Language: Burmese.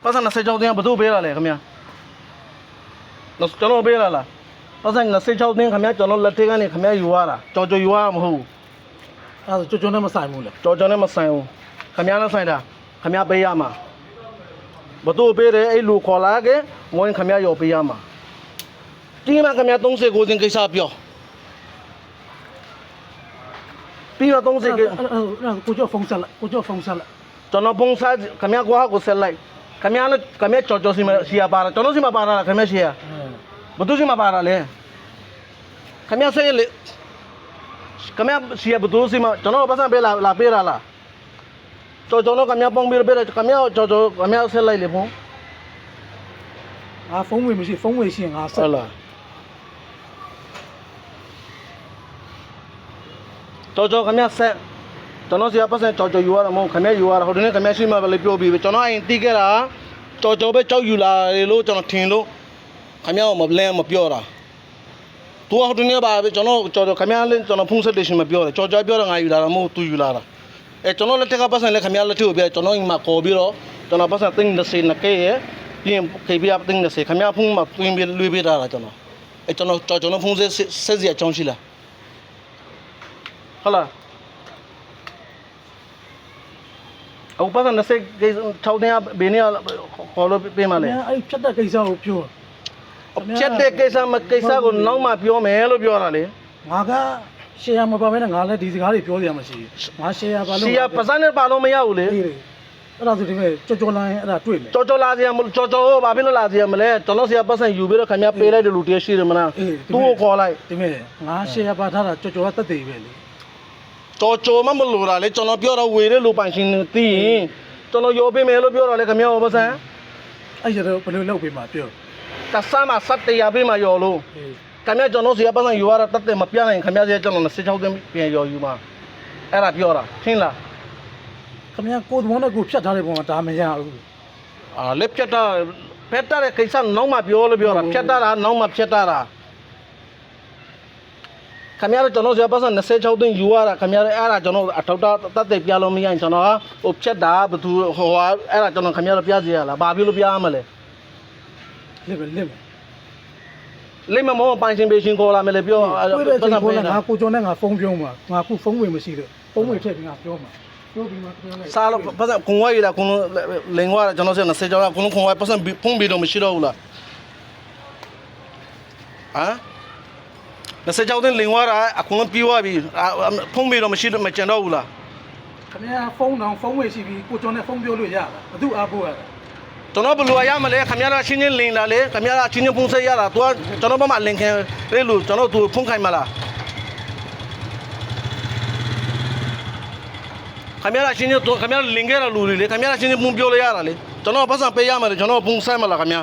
ပတ်စံ26သိန်းကဘယ်သူပေးလာလဲခင်ဗျာကျွန်တော်ပေးလာလားပတ်စံ26သိန်းခင်ဗျာကျွန်တော်လက်ထက်ကနေခင်ဗျာယူရတာကြော်ယူရမဟုတ်ဘူးအဲ့ဒါကြော်နဲ့မဆိုင်ဘူးလေကြော်နဲ့မဆိုင်ဘူးခင်ဗျာနဲ့ဆိုင်တာခင်ဗျာပေးရမှာဘယ်သူပေးတယ်အဲ့လူခေါ်လာခဲ့ငွေခင်ဗျာရောပေးရမှာဒီမှာခင်ဗျာ39သိန်းကိစ္စပြောပြီးတော့30ကိကိုကြောဖုန်းဆက်လိုက်ကိုကြောဖုန်းဆက်လိုက်ကျွန်တော်ဖုန်းဆက်ခင်ဗျာကိုဟာကိုဆက်လိုက်ခင်ဗျာနဲ့ခင်ဗျာကြော်စီမစီရပါတာကျွန်တော်စီမပါတာခင်ဗျာစီရဘယ်သူစီမပါတာလဲခင်ဗျာဆက်လေခင်ဗျာစီရဘယ်သူစီမကျွန်တော်ပတ်စံပေးလာပေးလာလားကြော်တော့ခင်ဗျာပုံပြီးပေးတယ်ခင်ဗျာကြော်ခင်ဗျာဆက်လိုက်လေဖုန်းဖုန်းဝင်မရှိဖုန်းဝင်ရှိရင်ငါဆက်လားကြော်ခင်ဗျာဆက်ကျွန်တော်စီကပတ်စံကြော်ယူရတာမဟုတ်ခင်ဗျာယူရတာဟိုတနေ့ခင်ဗျာရှိမှပဲလေပြောပြီးပဲကျွန်တော်အရင်တီးခဲ့တာကြော်ပဲကြောက်ယူလာတယ်လို့ကျွန်တော်ထင်လို့ခင်ဗျာမလန်းမပြောတာသူကဟိုတနေ့ပါပဲကျွန်တော်ကြော်ခင်ဗျာလည်းကျွန်တော်ဖုန်းဆက်တယ်ရှင်မပြောတယ်ကြော်ပြောတော့ငါယူလာတာမဟုတ်သူယူလာတာကျွန်တော်လက်ထက်ကပတ်စံလည်းခင်ဗျာလက်ထက်ကိုပြကျွန်တော်အိမ်မှာခေါ်ပြီးတော့ကျွန်တော်ပတ်စံသိန်း30နှစ်ကဲရဲ့ပြင်ခေပြသိန်း30ခင်ဗျာဖုန်းမှာတွင်းပြီးလွေးပေးတာကျွန်တော်ကျွန်တော်ဖုန်းဆက်စီအကြောင်းရှိလားဟုတ်လားအခုပတ်စံ20ကိစ္စ6သိန်းဘယ်နည်းခေါ်လို့ပေးမှလဲအဲ့ဖြတ်တဲ့ကိစ္စကိုပြောဖြတ်တဲ့ကိစ္စမကိစ္စကိုနောက်မှပြောမယ်လို့ပြောတာလေငါကရှယ်ယာမပါဘဲနဲ့ငါလည်းဒီစကားတွေပြောစရာမရှိဘူးငါရှယ်ယာပါလို့ရှယ်ယာပတ်စံနဲ့ပါလို့မရဘူးလေအဲ့ဒါဆိုဒီမဲ့ကြော်လာရင်အဲ့ဒါတွေ့မယ်ကြော်လာစရာမလို့ကြော်ဘာဖြစ်လို့လာစရာမလဲကျွန်တော်ဆရာပတ်စံယူပြီးတော့ခင်ဗျာပေးလိုက်တယ်လူတည်းရှိတယ်မလားသူ့ကိုခေါ်လိုက်ဒီမဲ့ငါရှယ်ယာပါထားတာကြော်ကတက်သေးပဲလေကြော်မမလို့တာလေကျွန်တော်ပြောတော့ဝေတဲ့လူပိုင်ရှင်သိရင်ကျွန်တော်ရောပေးမယ်လို့ပြောတော့လေခင်ဗျာပတ်စံအဲ့ရတော့ဘယ်လိုလုပ်ပေးမှာပြောတဆမ်းမှာစက်တရားပေးမှာရောလို့ခင်ဗျာကျွန်တော်ဆရာပတ်စံယူရတာတက်တယ်မပြနိုင်ခင်ဗျာဆရာကျွန်တော်26သိန်းပြန်ရောယူမှာအဲ့ဒါပြောတာရှင်းလားခင်ဗျာကိုယ်သဘောနဲ့ကိုဖြတ်ထားတဲ့ပုံကဒါမရဘူးလက်ဖြတ်တာဖြတ်တာတဲ့ကိစ္စနောက်မှပြောလို့ပြောတာဖြတ်တာနောက်မှဖြတ်တာခင်ဗျားတို့ကျွန်တော်ဆရာပတ်စံ26သိန်းယူရတာခင်ဗျားတို့အဲ့ဒါကျွန်တော်အထောက်တက်တဲ့ပြလို့မရရင်ကျွန်တော်ဟိုဖြတ်တာဘယ်သူဟိုအဲ့ဒါကျွန်တော်ခင်ဗျားတို့ပြစီရလားဘာဖြစ်လို့ပြရမလဲလိမ့်မမောပိုင်ရှင်ပေးရှင်ခေါ်လာမယ်လေပြောပတ်စံပေးတာငါကိုကျော်နဲ့ငါဖုန်းပြောမှာငါခုဖုန်းဝင်မရှိလို့ဖုန်းဝင်ထည့်ပြီးငါပြောမှာပြောပြီးမှပြောလိုက်စားလို့ပတ်စံခွန်ဝါရတာခွန်လင်ဝါကျွန်တော်ဆရာ26ကခွန်ဝါပတ်စံဖုန်းပြီးတော့မရှိတော့ဘူးလား26သိန်းလင်ဝါတာအခုမှပြီးသွားပြီဖုန်းပြီးတော့မရှိတော့မကြံတော့ဘူးလားခင်ဗျာဖုန်းတော့ဖုန်းဝေရှိပြီကိုကျော်နဲ့ဖုန်းပြောလို့ရတာဘသူအားကိုရတာကျွန်တော်ဘယ်လိုရမလဲခင်ဗျားတို့ချင်းချင်းလင်လာလေခင်ဗျားတို့ချင်းချင်းဖုန်းဆက်ရတာသူကကျွန်တော်ဘာမှလင်ခင်လေလို့ကျွန်တော်သူဖုန်းခိုင်းမလားခင်ဗျားတို့ချင်းချင်းခင်ဗျားတို့လင်ခဲ့တဲ့လူတွေလေခင်ဗျားတို့ချင်းချင်းဖုန်းပြောလို့ရတာလေကျွန်တော်ပတ်စံပေးရမှာလေကျွန်တော်ဖုန်းဆက်မလားခင်ဗျာ